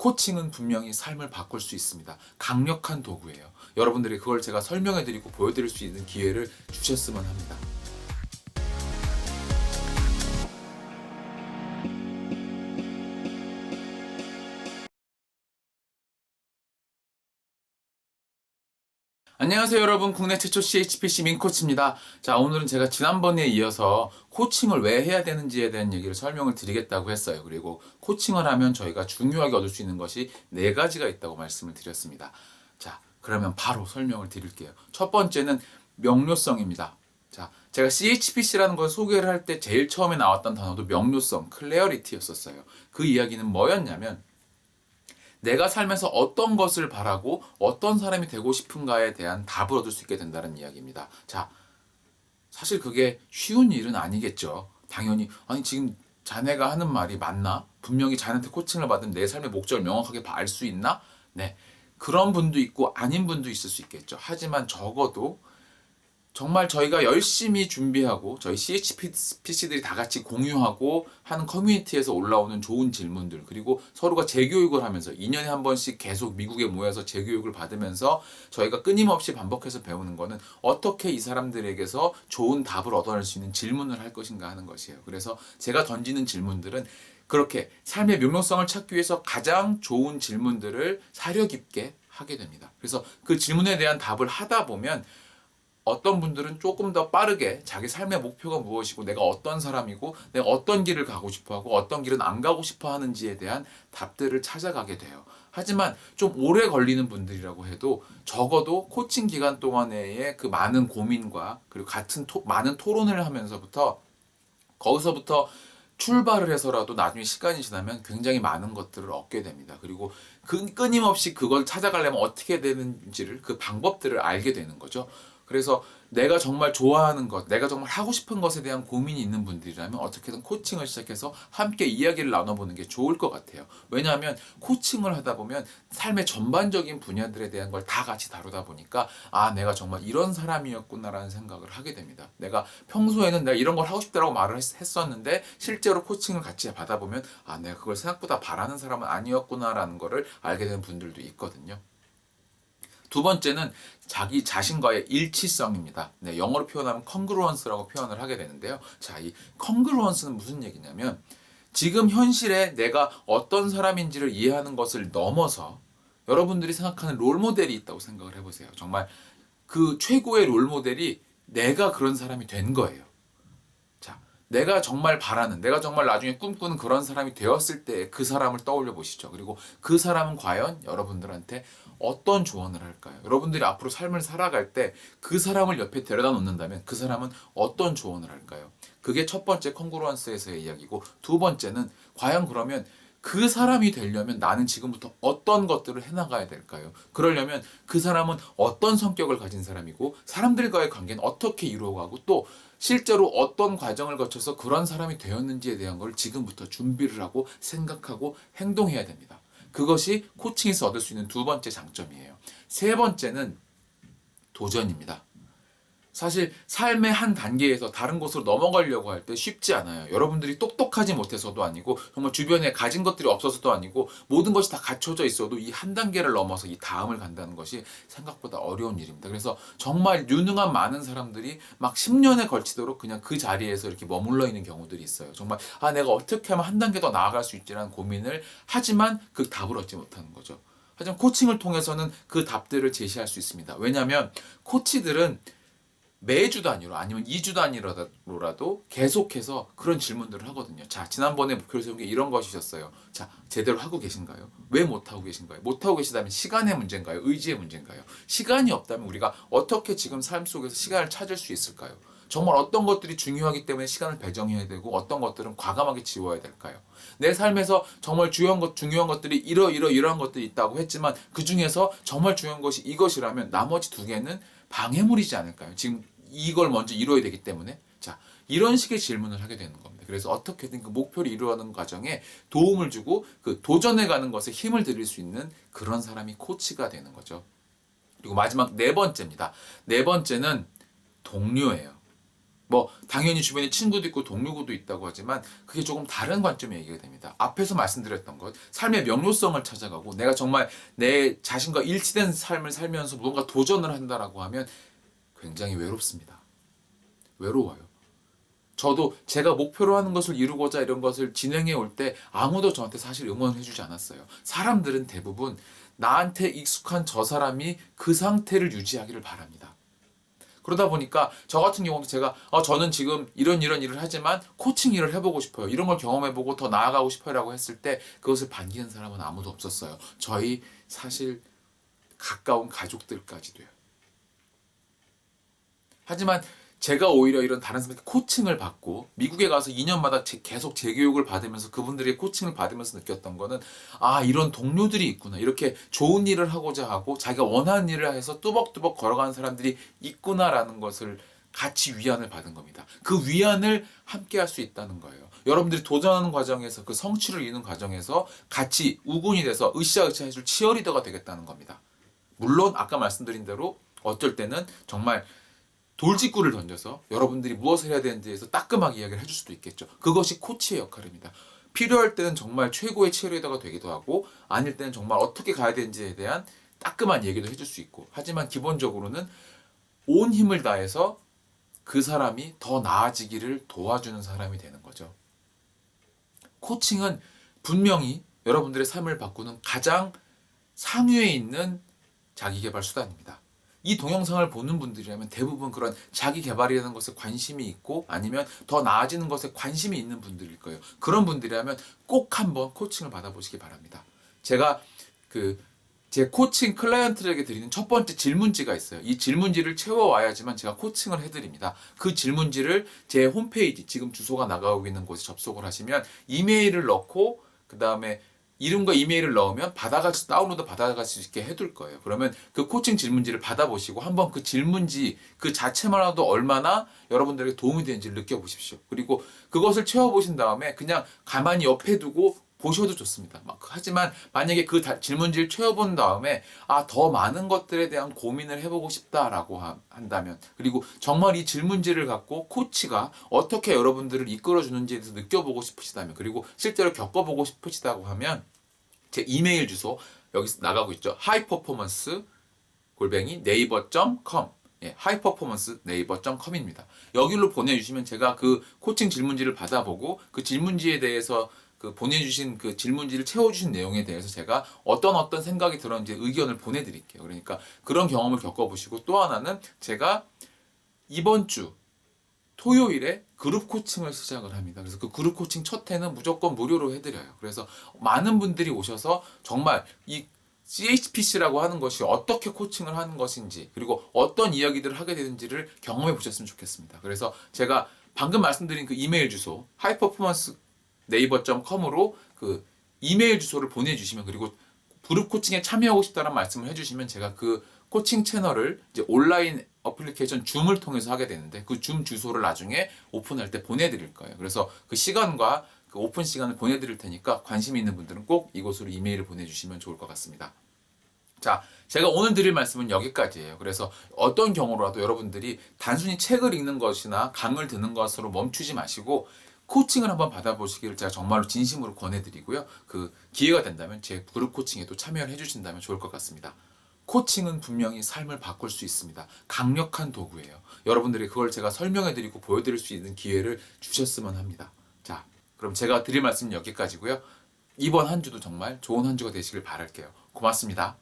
코칭은 분명히 삶을 바꿀 수 있습니다. 강력한 도구예요. 여러분들이 그걸 제가 설명해드리고 보여드릴 수 있는 기회를 주셨으면 합니다. 안녕하세요 여러분, 국내 최초 CHPC 민코치입니다. 자, 오늘은 제가 지난번에 이어서 코칭을 왜 해야 되는지에 대한 얘기를 설명을 드리겠다고 했어요. 그리고 코칭을 하면 저희가 중요하게 얻을 수 있는 것이 4가지가 있다고 말씀을 드렸습니다. 자, 그러면 바로 설명을 드릴게요. 첫 번째는 명료성입니다. 자, 제가 CHPC라는 걸 소개를 할 때 제일 처음에 나왔던 단어도 명료성, 클래어리티였었어요. 그 이야기는 뭐였냐면 내가 살면서 어떤 것을 바라고 어떤 사람이 되고 싶은가에 대한 답을 얻을 수 있게 된다는 이야기입니다. 자, 사실 그게 쉬운 일은 아니겠죠. 당연히 아니 지금 자네가 하는 말이 맞나? 분명히 자네한테 코칭을 받은 내 삶의 목적을 명확하게 알 수 있나? 네. 그런 분도 있고 아닌 분도 있을 수 있겠죠. 하지만 적어도 정말 저희가 열심히 준비하고 저희 CHPC들이 다 같이 공유하고 하는 커뮤니티에서 올라오는 좋은 질문들, 그리고 서로가 재교육을 하면서 2년에 한 번씩 계속 미국에 모여서 재교육을 받으면서 저희가 끊임없이 반복해서 배우는 거는 어떻게 이 사람들에게서 좋은 답을 얻어낼 수 있는 질문을 할 것인가 하는 것이에요. 그래서 제가 던지는 질문들은 그렇게 삶의 명료성을 찾기 위해서 가장 좋은 질문들을 사려 깊게 하게 됩니다. 그래서 그 질문에 대한 답을 하다 보면 어떤 분들은 조금 더 빠르게 자기 삶의 목표가 무엇이고 내가 어떤 사람이고 내가 어떤 길을 가고 싶어하고 어떤 길은 안 가고 싶어 하는지에 대한 답들을 찾아가게 돼요. 하지만 좀 오래 걸리는 분들이라고 해도 적어도 코칭 기간 동안의 그 많은 고민과 그리고 많은 토론을 하면서부터 거기서부터 출발을 해서라도 나중에 시간이 지나면 굉장히 많은 것들을 얻게 됩니다. 그리고 끊임없이 그걸 찾아가려면 어떻게 되는지를, 그 방법들을 알게 되는 거죠. 그래서 내가 정말 좋아하는 것, 내가 정말 하고 싶은 것에 대한 고민이 있는 분들이라면 어떻게든 코칭을 시작해서 함께 이야기를 나눠보는 게 좋을 것 같아요. 왜냐하면 코칭을 하다 보면 삶의 전반적인 분야들에 대한 걸 다 같이 다루다 보니까 아, 내가 정말 이런 사람이었구나라는 생각을 하게 됩니다. 내가 평소에는 내가 이런 걸 하고 싶다라고 말을 했었는데 실제로 코칭을 같이 받아보면 아, 내가 그걸 생각보다 바라는 사람은 아니었구나라는 거를 알게 되는 분들도 있거든요. 두 번째는 자기 자신과의 일치성입니다. 네, 영어로 표현하면 congruence라고 표현을 하게 되는데요. 자, 이 congruence는 무슨 얘기냐면 지금 현실에 내가 어떤 사람인지를 이해하는 것을 넘어서 여러분들이 생각하는 롤모델이 있다고 생각을 해보세요. 정말 그 최고의 롤모델이 내가 그런 사람이 된 거예요. 자, 내가 정말 바라는, 내가 정말 나중에 꿈꾸는 그런 사람이 되었을 때 그 사람을 떠올려 보시죠. 그리고 그 사람은 과연 여러분들한테 어떤 조언을 할까요? 여러분들이 앞으로 삶을 살아갈 때 그 사람을 옆에 데려다 놓는다면 그 사람은 어떤 조언을 할까요? 그게 첫 번째 콩그루언스에서의 이야기고, 두 번째는 과연 그러면 그 사람이 되려면 나는 지금부터 어떤 것들을 해나가야 될까요? 그러려면 그 사람은 어떤 성격을 가진 사람이고 사람들과의 관계는 어떻게 이루어가고 또 실제로 어떤 과정을 거쳐서 그런 사람이 되었는지에 대한 걸 지금부터 준비를 하고 생각하고 행동해야 됩니다. 그것이 코칭에서 얻을 수 있는 두 번째 장점이에요. 세 번째는 도전입니다. 사실 삶의 한 단계에서 다른 곳으로 넘어가려고 할 때 쉽지 않아요. 여러분들이 똑똑하지 못해서도 아니고 정말 주변에 가진 것들이 없어서도 아니고 모든 것이 다 갖춰져 있어도 이 한 단계를 넘어서 이 다음을 간다는 것이 생각보다 어려운 일입니다. 그래서 정말 유능한 많은 사람들이 막 10년에 걸치도록 그냥 그 자리에서 이렇게 머물러 있는 경우들이 있어요. 정말 아, 내가 어떻게 하면 한 단계 더 나아갈 수 있지라는 고민을 하지만 그 답을 얻지 못하는 거죠. 하지만 코칭을 통해서는 그 답들을 제시할 수 있습니다. 왜냐하면 코치들은 매주 단위로 아니면 2주 단위로라도 계속해서 그런 질문들을 하거든요. 자, 지난번에 목표를 세운 게 이런 것이셨어요. 자, 제대로 하고 계신가요? 왜 못하고 계신가요? 못하고 계시다면 시간의 문제인가요? 의지의 문제인가요? 시간이 없다면 우리가 어떻게 지금 삶 속에서 시간을 찾을 수 있을까요? 정말 어떤 것들이 중요하기 때문에 시간을 배정해야 되고 어떤 것들은 과감하게 지워야 될까요? 내 삶에서 정말 중요한 것들이 이러한 것들이 있다고 했지만 그 중에서 정말 중요한 것이 이것이라면 나머지 두 개는 방해물이지 않을까요? 지금 이걸 먼저 이루어야 되기 때문에. 자, 이런 식의 질문을 하게 되는 겁니다. 그래서 어떻게든 그 목표를 이루어가는 과정에 도움을 주고 그 도전해가는 것에 힘을 드릴 수 있는 그런 사람이 코치가 되는 거죠. 그리고 마지막 네 번째입니다. 네 번째는 동료예요. 뭐 당연히 주변에 친구도 있고 동료도 있다고 하지만 그게 조금 다른 관점의 얘기가 됩니다. 앞에서 말씀드렸던 것, 삶의 명료성을 찾아가고 내가 정말 내 자신과 일치된 삶을 살면서 무언가 도전을 한다라고 하면 굉장히 외롭습니다. 외로워요. 저도 제가 목표로 하는 것을 이루고자 이런 것을 진행해 올 때 아무도 저한테 사실 응원해 주지 않았어요. 사람들은 대부분 나한테 익숙한 저 사람이 그 상태를 유지하기를 바랍니다. 그러다 보니까 저 같은 경우도 제가 저는 지금 이런 일을 하지만 코칭 일을 해보고 싶어요. 이런 걸 경험해보고 더 나아가고 싶어요라고 했을 때 그것을 반기는 사람은 아무도 없었어요. 저희 사실 가까운 가족들까지도요. 하지만 제가 오히려 이런 다른 사람한테 코칭을 받고 미국에 가서 2년마다 계속 재교육을 받으면서 그분들의 코칭을 받으면서 느꼈던 거는 이런 동료들이 있구나. 이렇게 좋은 일을 하고자 하고 자기가 원하는 일을 해서 뚜벅뚜벅 걸어가는 사람들이 있구나라는 것을 같이 위안을 받은 겁니다. 그 위안을 함께 할 수 있다는 거예요. 여러분들이 도전하는 과정에서 그 성취를 이루는 과정에서 같이 우군이 돼서 으쌰으쌰 해줄 치어리더가 되겠다는 겁니다. 물론 아까 말씀드린 대로 어쩔 때는 정말 돌직구를 던져서 여러분들이 무엇을 해야 되는지에서 따끔하게 이야기를 해줄 수도 있겠죠. 그것이 코치의 역할입니다. 필요할 때는 정말 최고의 치어리더가 되기도 하고 아닐 때는 정말 어떻게 가야 되는지에 대한 따끔한 얘기도 해줄 수 있고 하지만 기본적으로는 온 힘을 다해서 그 사람이 더 나아지기를 도와주는 사람이 되는 거죠. 코칭은 분명히 여러분들의 삶을 바꾸는 가장 상위에 있는 자기계발 수단입니다. 이 동영상을 보는 분들이라면 대부분 그런 자기 개발이라는 것에 관심이 있고 아니면 더 나아지는 것에 관심이 있는 분들일 거예요. 그런 분들이라면 꼭 한번 코칭을 받아보시기 바랍니다. 제가 제 코칭 클라이언트에게 드리는 첫 번째 질문지가 있어요. 이 질문지를 채워와야지만 제가 코칭을 해드립니다. 그 질문지를 제 홈페이지, 지금 주소가 나가고 있는 곳에 접속을 하시면 이메일을 넣고 그 다음에 이름과 이메일을 넣으면 다운로드 받아갈 수 있게 해둘 거예요. 그러면 그 코칭 질문지를 받아보시고 한번 그 질문지 그 자체만으로도 얼마나 여러분들에게 도움이 되는지를 느껴보십시오. 그리고 그것을 채워보신 다음에 그냥 가만히 옆에 두고 보셔도 좋습니다. 하지만 만약에 그 질문지를 채워본 다음에 더 많은 것들에 대한 고민을 해보고 싶다라고 한다면 그리고 정말 이 질문지를 갖고 코치가 어떻게 여러분들을 이끌어주는지에 대해서 느껴보고 싶으시다면 그리고 실제로 겪어보고 싶으시다고 하면 제 이메일 주소 여기 나가고 있죠. highperformance naver.com highperformance naver.com입니다. 여기로 보내주시면 제가 그 코칭 질문지를 받아보고 그 질문지에 대해서 보내주신 그 질문지를 채워주신 내용에 대해서 제가 어떤 생각이 들었는지 의견을 보내드릴게요. 그러니까 그런 경험을 겪어보시고 또 하나는 제가 이번 주 토요일에 그룹 코칭을 시작을 합니다. 그래서 그 그룹 코칭 첫 회는 무조건 무료로 해드려요. 그래서 많은 분들이 오셔서 정말 이 CHPC라고 하는 것이 어떻게 코칭을 하는 것인지 그리고 어떤 이야기들을 하게 되는지를 경험해 보셨으면 좋겠습니다. 그래서 제가 방금 말씀드린 그 이메일 주소 하이퍼포먼스 네이버.com으로 그 이메일 주소를 보내주시면 그리고 그룹 코칭에 참여하고 싶다는 말씀을 해주시면 제가 그 코칭 채널을 이제 온라인 어플리케이션 줌을 통해서 하게 되는데 그 줌 주소를 나중에 오픈할 때 보내드릴 거예요. 그래서 그 시간과 그 오픈 시간을 보내드릴 테니까 관심 있는 분들은 꼭 이곳으로 이메일을 보내주시면 좋을 것 같습니다. 자, 제가 오늘 드릴 말씀은 여기까지예요. 그래서 어떤 경우라도 여러분들이 단순히 책을 읽는 것이나 강을 듣는 것으로 멈추지 마시고 코칭을 한번 받아보시기를 제가 정말로 진심으로 권해드리고요. 그 기회가 된다면 제 그룹 코칭에도 참여를 해주신다면 좋을 것 같습니다. 코칭은 분명히 삶을 바꿀 수 있습니다. 강력한 도구예요. 여러분들이 그걸 제가 설명해드리고 보여드릴 수 있는 기회를 주셨으면 합니다. 자, 그럼 제가 드릴 말씀은 여기까지고요. 이번 한 주도 정말 좋은 한 주가 되시길 바랄게요. 고맙습니다.